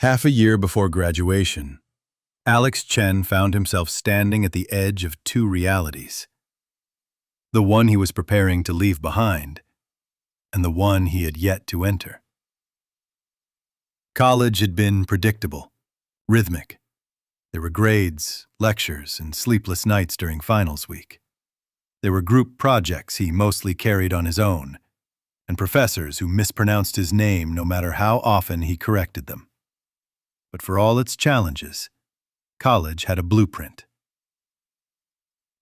Half a year before graduation, Alex Chen found himself standing at the edge of two realities. The one he was preparing to leave behind, and the one he had yet to enter. College had been predictable, rhythmic. There were grades, lectures, and sleepless nights during finals week. There were group projects he mostly carried on his own, and professors who mispronounced his name no matter how often he corrected them. But for all its challenges, college had a blueprint.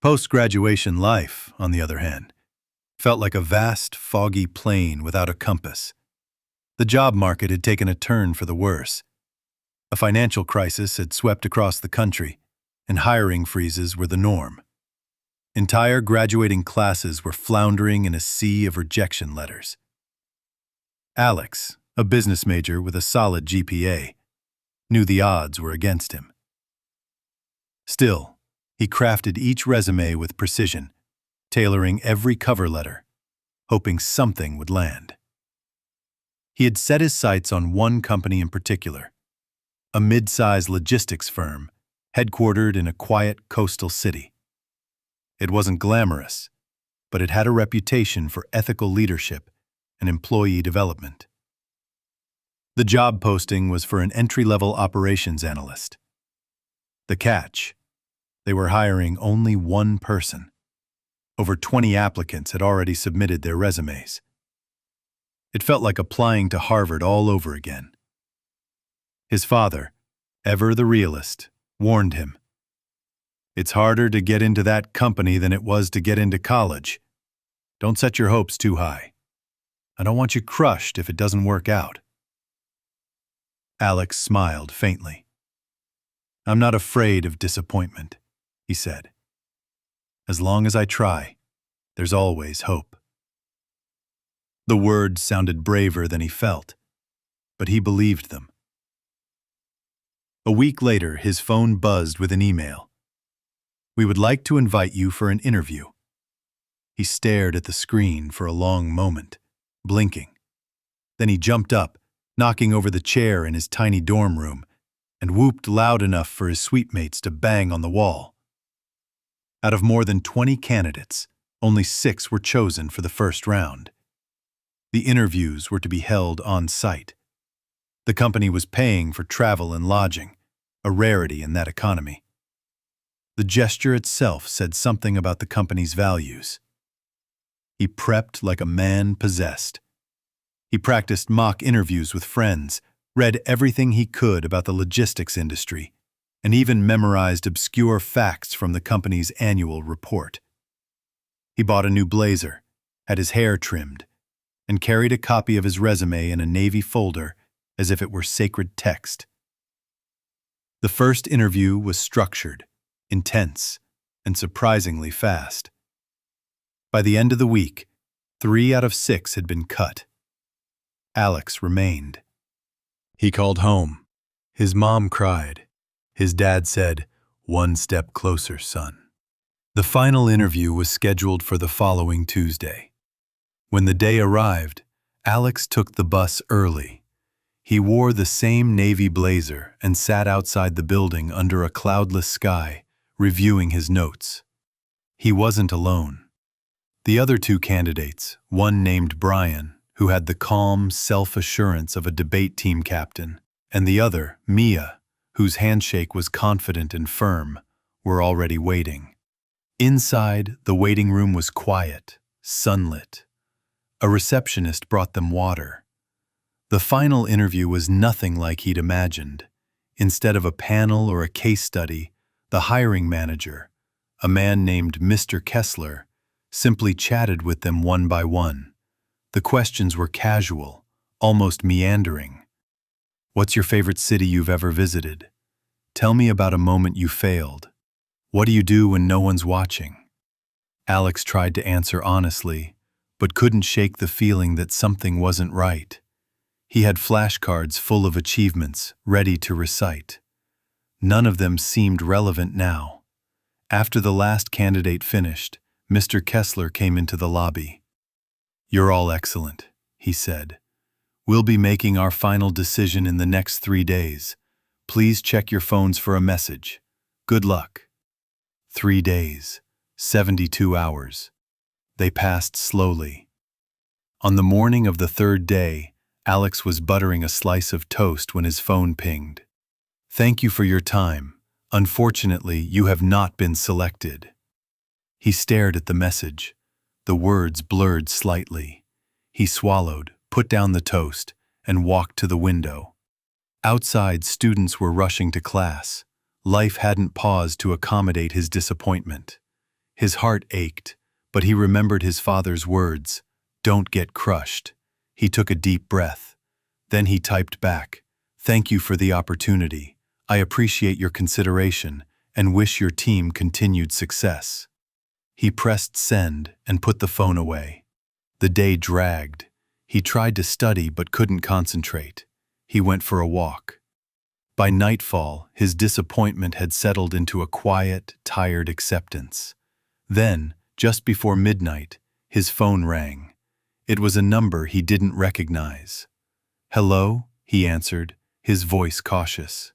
Post-graduation life, on the other hand, felt like a vast, foggy plain without a compass. The job market had taken a turn for the worse. A financial crisis had swept across the country, and hiring freezes were the norm. Entire graduating classes were floundering in a sea of rejection letters. Alex, a business major with a solid GPA, knew the odds were against him. Still, he crafted each resume with precision, tailoring every cover letter, hoping something would land. He had set his sights on one company in particular, a mid-sized logistics firm headquartered in a quiet coastal city. It wasn't glamorous, but it had a reputation for ethical leadership and employee development. The job posting was for an entry-level operations analyst. The catch: they were hiring only one person. Over 20 applicants had already submitted their resumes. It felt like applying to Harvard all over again. His father, ever the realist, warned him, "It's harder to get into that company than it was to get into college. Don't set your hopes too high. I don't want you crushed if it doesn't work out." Alex smiled faintly. "I'm not afraid of disappointment," he said. "As long as I try, there's always hope." The words sounded braver than he felt, but he believed them. A week later, his phone buzzed with an email. "We would like to invite you for an interview." He stared at the screen for a long moment, blinking. Then he jumped up, knocking over the chair in his tiny dorm room, and whooped loud enough for his suite mates to bang on the wall. Out of more than 20 candidates, only 6 were chosen for the first round. The interviews were to be held on site. The company was paying for travel and lodging, a rarity in that economy. The gesture itself said something about the company's values. He prepped like a man possessed. He practiced mock interviews with friends, read everything he could about the logistics industry, and even memorized obscure facts from the company's annual report. He bought a new blazer, had his hair trimmed, and carried a copy of his resume in a navy folder as if it were sacred text. The first interview was structured, intense, and surprisingly fast. By the end of the week, 3 out of 6 had been cut. Alex remained. He called home. His mom cried. His dad said, "One step closer, son." The final interview was scheduled for the following Tuesday. When the day arrived, Alex took the bus early. He wore the same navy blazer and sat outside the building under a cloudless sky, reviewing his notes. He wasn't alone. The other 2 candidates, one named Brian, who had the calm self-assurance of a debate team captain, and the other, Mia, whose handshake was confident and firm, were already waiting. Inside, the waiting room was quiet, sunlit. A receptionist brought them water. The final interview was nothing like he'd imagined. Instead of a panel or a case study, the hiring manager, a man named Mr. Kessler, simply chatted with them one by one. The questions were casual, almost meandering. "What's your favorite city you've ever visited? Tell me about a moment you failed. What do you do when no one's watching?" Alex tried to answer honestly, but couldn't shake the feeling that something wasn't right. He had flashcards full of achievements, ready to recite. None of them seemed relevant now. After the last candidate finished, Mr. Kessler came into the lobby. "You're all excellent," he said. We'll be making our final decision in the next 3 days. Please check your phones for a message. Good luck. 3 days, 72 hours. They passed slowly. On the morning of the third day, Alex was buttering a slice of toast when his phone pinged. Thank you for your time. Unfortunately, you have not been selected. He stared at the message. The words blurred slightly. He swallowed, put down the toast, and walked to the window. Outside, students were rushing to class. Life hadn't paused to accommodate his disappointment. His heart ached, but he remembered his father's words, "Don't get crushed." He took a deep breath. Then he typed back, "Thank you for the opportunity. I appreciate your consideration and wish your team continued success." He pressed send and put the phone away. The day dragged. He tried to study but couldn't concentrate. He went for a walk. By nightfall, his disappointment had settled into a quiet, tired acceptance. Then, just before midnight, his phone rang. It was a number he didn't recognize. "Hello?" he answered, his voice cautious.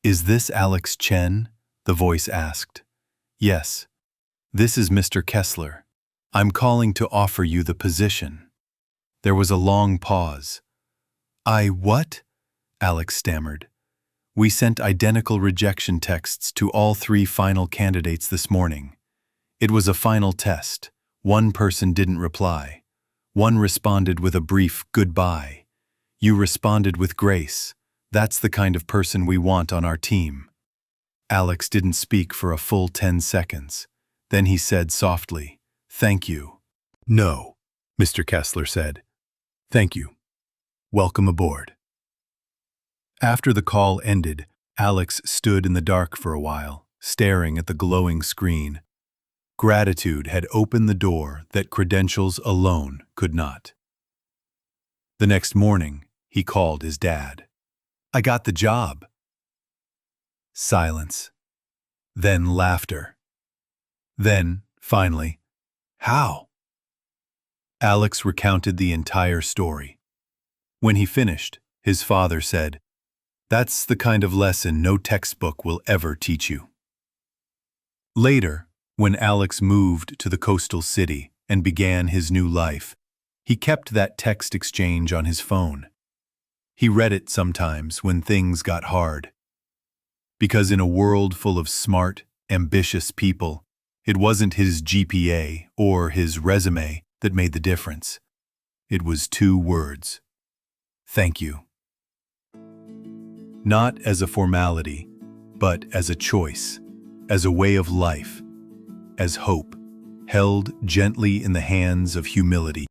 "Is this Alex Chen?" the voice asked. "Yes. This is Mr. Kessler. I'm calling to offer you the position." There was a long pause. What?" Alex stammered. "We sent identical rejection texts to all 3 final candidates this morning. It was a final test. One person didn't reply. One responded with a brief goodbye. You responded with grace. That's the kind of person we want on our team." Alex didn't speak for a full 10 seconds. Then he said softly, "Thank you." "No," Mr. Kessler said. "Thank you. Welcome aboard." After the call ended, Alex stood in the dark for a while, staring at the glowing screen. Gratitude had opened the door that credentials alone could not. The next morning, he called his dad. "I got the job." Silence. Then laughter. Then, finally, "How?" Alex recounted the entire story. When he finished, his father said, "That's the kind of lesson no textbook will ever teach you." Later, when Alex moved to the coastal city and began his new life, he kept that text exchange on his phone. He read it sometimes when things got hard. Because in a world full of smart, ambitious people, it wasn't his GPA or his resume that made the difference. It was 2 words. Thank you. Not as a formality, but as a choice, as a way of life, as hope, held gently in the hands of humility.